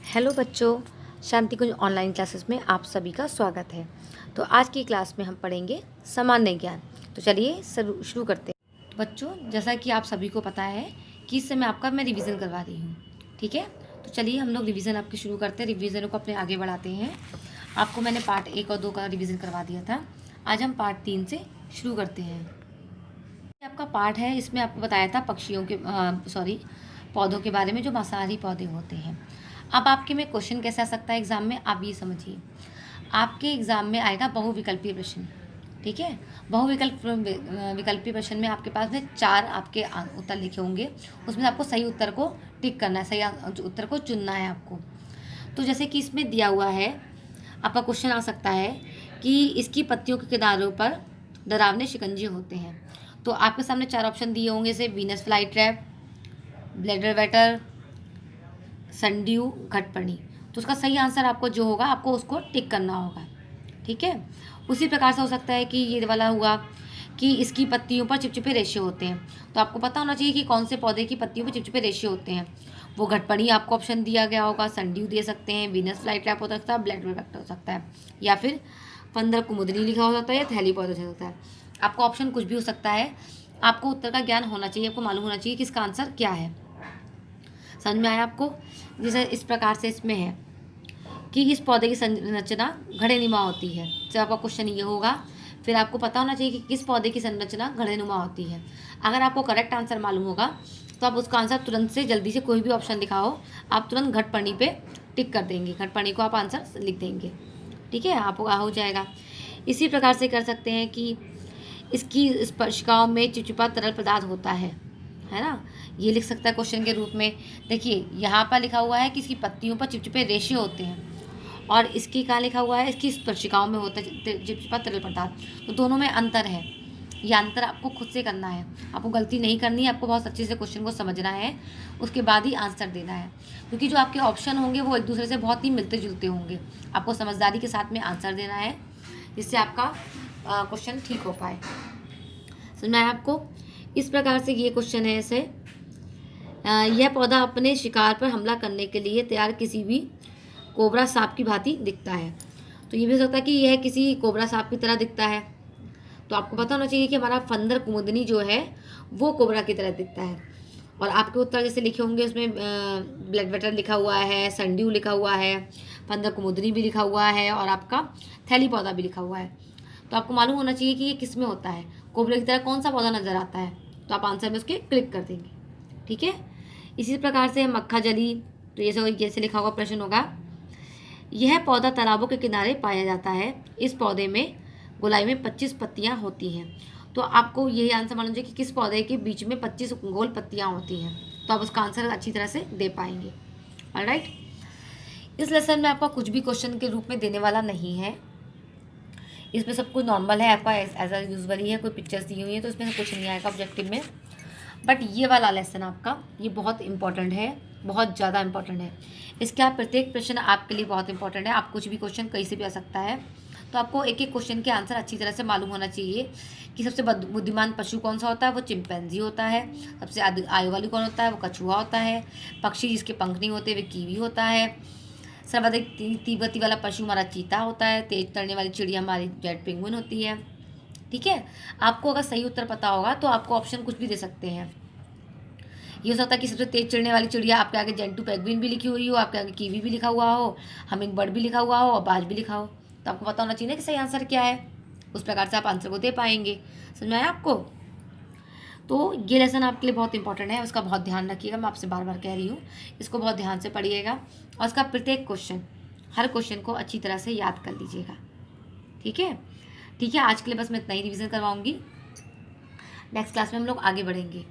Hello बच्चों, शांति कुंज online classes में आप सभी का स्वागत है। तो आज की क्लास में हम पढ़ेंगे सामान्य ज्ञान। तो चलिए शुरू करते हैं। तो बच्चों, जैसा कि आप सभी को पता है कि इस समय आपका मैं रिवीजन करवा रही हूँ, ठीक है। तो चलिए हम लोग रिवीजन आपकी शुरू करते हैं, रिवीजन को अपने आगे बढ़ाते हैं। आपको मैंने पार्ट 1 और 2 का रिवीजन करवा दिया था। आज हम पार्ट 3 से शुरू करते हैं। आपका पार्ट है, इसमें आपको बताया था पौधों के बारे में, जो मांसाहारी पौधे होते हैं। अब आपके में क्वेश्चन कैसे आ सकता है एग्जाम में, आप ये समझिए। आपके एग्जाम में आएगा बहुविकल्पीय प्रश्न, ठीक है। विकल्पीय प्रश्न में आपके पास में 4 आपके उत्तर लिखे होंगे। उसमें आपको सही उत्तर को टिक करना है, सही उत्तर को चुनना है आपको। तो जैसे कि इसमें दिया हुआ है, आपका क्वेश्चन आ सकता है कि इसकी पत्तियों के किनारों पर डरावने शिकंजे होते हैं। तो आपके सामने 4 ऑप्शन दिए होंगे, जैसे Venus fly trap, bladderwort, sundew, घटपर्णी। तो उसका सही आंसर आपको जो होगा, आपको उसको टिक करना होगा, ठीक है। उसी प्रकार से हो सकता है कि ये वाला हुआ कि इसकी पत्तियों पर चिपचिपे रेशे होते हैं। तो आपको पता होना चाहिए कि कौन से पौधे की पत्तियों पर चिपचिपे रेशे होते हैं। वो घटपर्णी आपको ऑप्शन दिया गया होगा, सनड्यू दे सकते हैं, वीनस फ्लाई ट्रैप हो सकता है, ब्लैडर वेटर हो सकता है, या फिर फंदर कुमुदनी लिखा हो सकता है, या थैली पौधा हो सकता है। आपको ऑप्शन कुछ भी हो सकता है। आपको उत्तर का ज्ञान होना चाहिए, आपको मालूम होना चाहिए कि इसका आंसर क्या है। समझ में आया आपको? जैसे इस प्रकार से इसमें है कि इस पौधे की संरचना घड़ेनुमा होती है। जब आपका क्वेश्चन ये होगा, फिर आपको पता होना चाहिए कि किस पौधे की संरचना घड़ेनुमा होती है। अगर आपको करेक्ट आंसर मालूम होगा तो आप उसका आंसर तुरंत से, जल्दी से, कोई भी ऑप्शन लिखा हो, आप तुरंत घटपर्णी पे टिक कर देंगे, घटपर्णी को आप आंसर लिख देंगे, ठीक है। आपको हो जाएगा। इसी प्रकार से कर सकते हैं कि इसकी स्पर्शिकाओं में चिपचिपा तरल पदार्थ होता है ना। ये लिख सकता है क्वेश्चन के रूप में। देखिए यहाँ पर लिखा हुआ है कि इसकी पत्तियों पर चिपचिपे रेशे होते हैं, और इसकी कहाँ लिखा हुआ है, इसकी स्पर्शिकाओं में होता है चिपचिपा तरल पदार्थ। तो दोनों में अंतर है। ये अंतर आपको खुद से करना है, आपको गलती नहीं करनी है। आपको बहुत अच्छे से क्वेश्चन को समझना है, उसके बाद ही आंसर देना है, क्योंकि जो आपके ऑप्शन होंगे वो एक दूसरे से बहुत ही मिलते जुलते होंगे। आपको समझदारी के साथ में आंसर देना है, जिससे आपका क्वेश्चन ठीक हो पाए। समझ में आया आपको? इस प्रकार से ये क्वेश्चन है ऐसे, यह पौधा अपने शिकार पर हमला करने के लिए तैयार किसी भी कोबरा सांप की भांति दिखता है। तो ये भी हो सकता है कि यह किसी कोबरा सांप की तरह दिखता है। तो आपको पता होना चाहिए कि हमारा फंदर कुमुदनी जो है वो कोबरा की तरह दिखता है। और आपके उत्तर जैसे लिखे होंगे, उसमें ब्लैड वेटर लिखा हुआ है, सनड्यू लिखा हुआ है, फंदर कुमुदनी भी लिखा हुआ है, और आपका थैली पौधा भी लिखा हुआ है। तो आपको मालूम होना चाहिए कि ये किस में होता है, कोबरा की तरह कौन सा पौधा नजर आता है। तो आप आंसर में उसके क्लिक कर देंगे, ठीक है। इसी प्रकार से मक्खा जली, तो ये जैसे लिखा हुआ प्रश्न होगा, यह पौधा तालाबों के किनारे पाया जाता है। इस पौधे में गोलाई में 25 पत्तियां होती हैं। तो आपको यही आंसर मालूम चाहिए कि किस पौधे के बीच में 25 गोल पत्तियां होती हैं। तो आप उसका आंसर अच्छी तरह से दे पाएंगे। ऑलराइट। इस लेसन में आपका कुछ भी क्वेश्चन के रूप में देने वाला नहीं है। इसमें सब कुछ नॉर्मल है, आपका एज यूजुअल ही है। कोई पिक्चर्स दी हुई है तो इसमें कुछ नहीं आएगा ऑब्जेक्टिव में। बट ये वाला लेसन आपका, ये बहुत इंपॉर्टेंट है, बहुत ज़्यादा इंपॉर्टेंट है। इसके आप प्रत्येक प्रश्न आपके लिए बहुत इंपॉर्टेंट है। आप कुछ भी क्वेश्चन कहीं से भी आ सकता है। तो आपको एक एक क्वेश्चन के आंसर अच्छी तरह से मालूम होना चाहिए कि सबसे बुद्धिमान पशु कौन सा होता है, वो चिंपैंजी होता है। सबसे आयु वाली कौन होता है, वो कछुआ होता है। पक्षी जिसके पंख नहीं होते, वे कीवी होता है। सर्वाधिक तीव्र गति वाला पशु हमारा चीता होता है। तेज तैरने वाली चिड़िया हमारी जेट पेंगुइन होती है, ठीक है। आपको अगर सही उत्तर पता होगा तो आपको ऑप्शन कुछ भी दे सकते हैं। ये हो सकता है कि सबसे तेज चढ़ने वाली चिड़िया आपके आगे जेंटू पेंगुइन भी लिखी हुई हो, आपके आगे कीवी भी लिखा हुआ हो, हमिंग बर्ड भी लिखा हुआ हो, और बाज भी लिखा हो। तो आपको पता होना चाहिए ना कि सही आंसर क्या है। उस प्रकार से आप आंसर को दे पाएंगे। समझ में आया आपको? तो ये लेसन आपके लिए बहुत इंपॉर्टेंट है, उसका बहुत ध्यान रखिएगा। मैं आपसे बार बार कह रही हूँ, इसको बहुत ध्यान से पढ़िएगा, और उसका प्रत्येक क्वेश्चन, हर क्वेश्चन को अच्छी तरह से याद कर लीजिएगा, ठीक है। ठीक है, आज के लिए बस मैं इतना ही रिविज़न करवाऊँगी। नेक्स्ट क्लास में हम लोग आगे बढ़ेंगे।